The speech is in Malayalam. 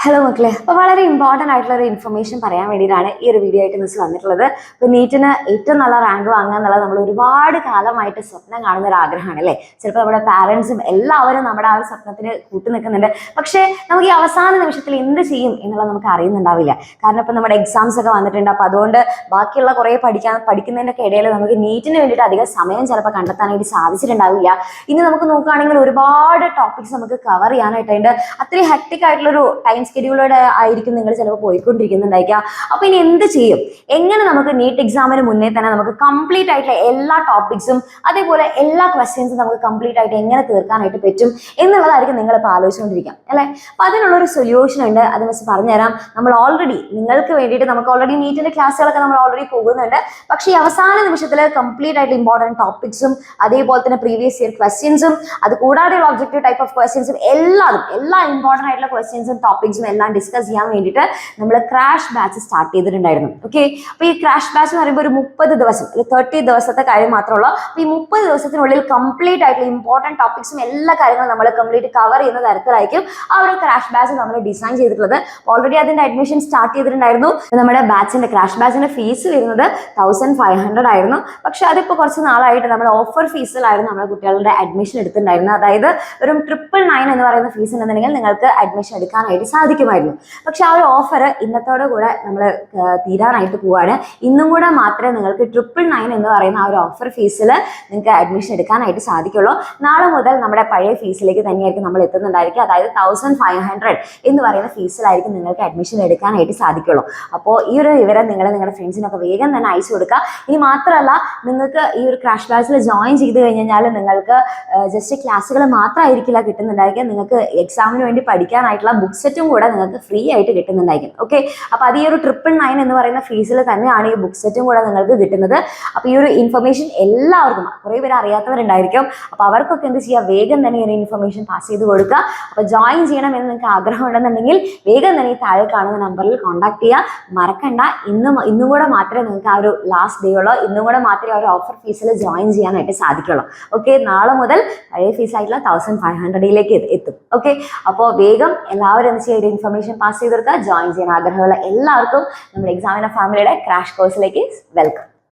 ഹലോ മക്കളെ, അപ്പോൾ വളരെ ഇമ്പോർട്ടൻ്റ് ആയിട്ടുള്ള ഒരു ഇൻഫർമേഷൻ പറയാൻ വേണ്ടിയിട്ടാണ് ഈ ഒരു വീഡിയോ ആയിട്ട് മിസ് വന്നിട്ടുള്ളത്. ഇപ്പോൾ നീറ്റിന് ഏറ്റവും നല്ല റാങ്ക് വാങ്ങുക എന്നുള്ളത് നമ്മൾ ഒരുപാട് കാലമായിട്ട് സ്വപ്നം കാണുന്ന ഒരു ആഗ്രഹമാണ് അല്ലേ. ചിലപ്പോൾ നമ്മുടെ പാരൻസും എല്ലാവരും നമ്മുടെ ആ ഒരു സ്വപ്നത്തിന് കൂട്ടു നിൽക്കുന്നുണ്ട്. പക്ഷേ നമുക്ക് ഈ അവസാന നിമിഷത്തിൽ എന്ത് ചെയ്യും എന്നുള്ളത് നമുക്ക് അറിയുന്നുണ്ടാവില്ല. കാരണം ഇപ്പം നമ്മുടെ എക്സാംസ് ഒക്കെ വന്നിട്ടുണ്ട്. അപ്പോൾ അതുകൊണ്ട് ബാക്കിയുള്ള കുറേ പഠിക്കുന്നതിൻ്റെ ഒക്കെ ഇടയിൽ നമുക്ക് നീറ്റിന് വേണ്ടിയിട്ട് അധികം സമയം ചിലപ്പോൾ കണ്ടെത്താനായിട്ട് സാധിച്ചിട്ടുണ്ടാവില്ല. ഇനി നമുക്ക് നോക്കുകയാണെങ്കിൽ ഒരുപാട് ടോപ്പിക്സ് നമുക്ക് കവർ ചെയ്യാനായിട്ടുണ്ട്. അത്രയും ഹെക്ടിക് ആയിട്ടുള്ളൊരു ടൈം ഷെഡ്യൂളോടെ ആയിരിക്കും നിങ്ങൾ ചിലപ്പോൾ പോയിക്കൊണ്ടിരിക്കുന്നുണ്ടായിരിക്കുക. അപ്പോൾ ഇനി എന്ത് ചെയ്യും, എങ്ങനെ നമുക്ക് നീറ്റ് എക്സാമിന് മുന്നേ തന്നെ നമുക്ക് കംപ്ലീറ്റ് ആയിട്ടുള്ള എല്ലാ ടോപ്പിക്സും അതേപോലെ എല്ലാ ക്വസ്റ്റ്യൻസും നമുക്ക് കംപ്ലീറ്റ് ആയിട്ട് എങ്ങനെ തീർക്കാനായിട്ട് പറ്റും എന്നുള്ളതായിരിക്കും നിങ്ങളിപ്പോൾ ആലോചിച്ചുകൊണ്ടിരിക്കാം അല്ലേ. അപ്പോൾ അതിനുള്ളൊരു സൊല്യൂഷൻ ഉണ്ട്, അത് മിസ് പറഞ്ഞുതരാം. നമ്മൾ ഓൾറെഡി നിങ്ങൾക്ക് വേണ്ടിയിട്ട് നമുക്ക് ഓൾറെഡി നീറ്റിൻ്റെ ക്ലാസ്സുകളൊക്കെ നമ്മൾ ഓൾറെഡി പോകുന്നുണ്ട്. പക്ഷേ ഈ അവസാന നിമിഷത്തിൽ കംപ്ലീറ്റ് ആയിട്ട് ഇമ്പോർട്ടൻറ്റ് ടോപ്പിക്സും അതേപോലെ തന്നെ പ്രീവിയസ് ഇയർ ക്വസ്റ്റ്യൻസും അത് കൂടാതെയുള്ള ഒബ്ജക്റ്റീവ് ടൈപ്പ് ഓഫ് ക്വസ്റ്റ്യൻസും എല്ലാ ഇമ്പോർട്ടൻ്റ് ആയിട്ടുള്ള ക്വസ്റ്റ്യൻസും ടോപ്പിക്സും എല്ലാം ഡിസ്കസ് ചെയ്യാൻ വേണ്ടിയിട്ട് നമ്മൾ ക്രാഷ് ബാച്ച് സ്റ്റാർട്ട് ചെയ്തിട്ടുണ്ടായിരുന്നു. ഓക്കെ, അപ്പോൾ ഈ ക്രാഷ് ബാച്ച് എന്ന് പറയുമ്പോൾ ഒരു 30 ദിവസം 30 ദിവസത്തെ കാര്യം മാത്രമുള്ളൂ. അപ്പോൾ ഈ 30 ദിവസത്തിനുള്ളിൽ കംപ്ലീറ്റ് ആയിട്ടുള്ള ഇമ്പോർട്ടൻറ്റ് ടോപ്പിക്സും എല്ലാ കാര്യങ്ങളും നമ്മൾ കംപ്ലീറ്റ് കവർ ചെയ്യുന്ന തരത്തിലായിരിക്കും ആ ഒരു ക്രാഷ് ബാച്ച് നമ്മൾ ഡിസൈൻ ചെയ്തിട്ടുള്ളത്. ഓൾറെഡി അതിൻ്റെ അഡ്മിഷൻ സ്റ്റാർട്ട് ചെയ്തിട്ടുണ്ടായിരുന്നു. നമ്മുടെ ബാച്ചിൻ്റെ ക്രാഷ് ബാച്ചിൻ്റെ ഫീസ് വരുന്നത് 1500 ആയിരുന്നു. പക്ഷെ അതിപ്പോൾ കുറച്ച് നാളായിട്ട് നമ്മൾ ഓഫർ ഫീസിലായിരുന്നു നമ്മുടെ കുട്ടികളുടെ അഡ്മിഷൻ എടുത്തിട്ടുണ്ടായിരുന്നത്. അതായത് ഒരു 999 എന്ന് പറയുന്ന ഫീസ് ഉണ്ടെന്നുണ്ടെങ്കിൽ നിങ്ങൾക്ക് അഡ്മിഷൻ എടുക്കാനായിട്ട് സാധിക്കുമായിരുന്നു. പക്ഷെ ആ ഒരു ഓഫർ ഇന്നത്തോടെ കൂടെ നമ്മൾ തീരാനായിട്ട് പോവാണ്. ഇന്നും കൂടെ മാത്രമേ നിങ്ങൾക്ക് 999 എന്ന് പറയുന്ന ആ ഒരു ഓഫർ ഫീസിൽ നിങ്ങൾക്ക് അഡ്മിഷൻ എടുക്കാനായിട്ട് സാധിക്കുള്ളൂ. നാളെ മുതൽ നമ്മുടെ പഴയ ഫീസിലേക്ക് തന്നെയായിരിക്കും നമ്മൾ എത്തുന്നുണ്ടായിരിക്കും. അതായത് 1500 എന്ന് പറയുന്ന ഫീസിലായിരിക്കും നിങ്ങൾക്ക് അഡ്മിഷൻ എടുക്കാനായിട്ട് സാധിക്കുള്ളൂ. അപ്പോൾ ഈ ഒരു വിവരം നിങ്ങളുടെ ഫ്രണ്ട്സിനൊക്കെ വേഗം തന്നെ അയച്ചു കൊടുക്കുക. ഇനി മാത്രമല്ല, നിങ്ങൾക്ക് ഈ ഒരു ക്രാഷ് ബാച്ചിൽ ജോയിൻ ചെയ്ത് കഴിഞ്ഞാൽ നിങ്ങൾക്ക് ജസ്റ്റ് ക്ലാസ്സുകൾ മാത്രമായിരിക്കില്ല കിട്ടുന്നുണ്ടായിരിക്കും. നിങ്ങൾക്ക് എക്സാമിന് വേണ്ടി പഠിക്കാനായിട്ടുള്ള ബുക്ക് സെറ്റും കൂടെ നിങ്ങൾക്ക് ഫ്രീ ആയിട്ട് കിട്ടുന്നുണ്ടായിരിക്കും. ഓക്കെ, അപ്പോൾ അത് ഈ ഒരു 999 എന്ന് പറയുന്ന ഫീസിൽ തന്നെയാണ് ഈ ബുക്ക് സെറ്റും കൂടെ നിങ്ങൾക്ക് കിട്ടുന്നത്. അപ്പോൾ ഈ ഒരു ഇൻഫർമേഷൻ എല്ലാവർക്കും, കുറേ പേര് അറിയാത്തവരുണ്ടായിരിക്കും. അപ്പോൾ അവർക്കൊക്കെ എന്ത് ചെയ്യുക, വേഗം തന്നെ ഈ ഒരു ഇൻഫർമേഷൻ പാസ് ചെയ്ത് കൊടുക്കുക. അപ്പോൾ ജോയിൻ ചെയ്യണം എന്ന് നിങ്ങൾക്ക് ആഗ്രഹം ഉണ്ടെന്നുണ്ടെങ്കിൽ വേഗം തന്നെ ഈ താഴെ കാണുന്ന നമ്പറിൽ കോൺടാക്ട് ചെയ്യുക. മറക്കണ്ട, ഇന്നും കൂടെ മാത്രമേ നിങ്ങൾക്ക് ആ ഒരു ലാസ്റ്റ് ഡേ ഉള്ളൂ. ഇന്നും കൂടെ മാത്രമേ ആ ഒരു ഓഫർ ഫീസിൽ ജോയിൻ ചെയ്യാനായിട്ട് സാധിക്കുള്ളൂ. ഓക്കെ, നാളെ മുതൽ പഴയ ഫീസായിട്ടുള്ള 1500 എത്തും. ഓക്കെ, അപ്പോൾ വേഗം എല്ലാവരും എന്ത് ചെയ്യുക, ഒരു ഇൻഫർമേഷൻ പാസ് ചെയ്ത് കൊടുക്കുക. ജോയിൻ ചെയ്യാൻ ആഗ്രഹമുള്ള എല്ലാവർക്കും നമ്മുടെ എക്സാമിനർ ഫാമിലിയുടെ ക്രാഷ് കോഴ്സിലേക്ക് വെൽക്കം.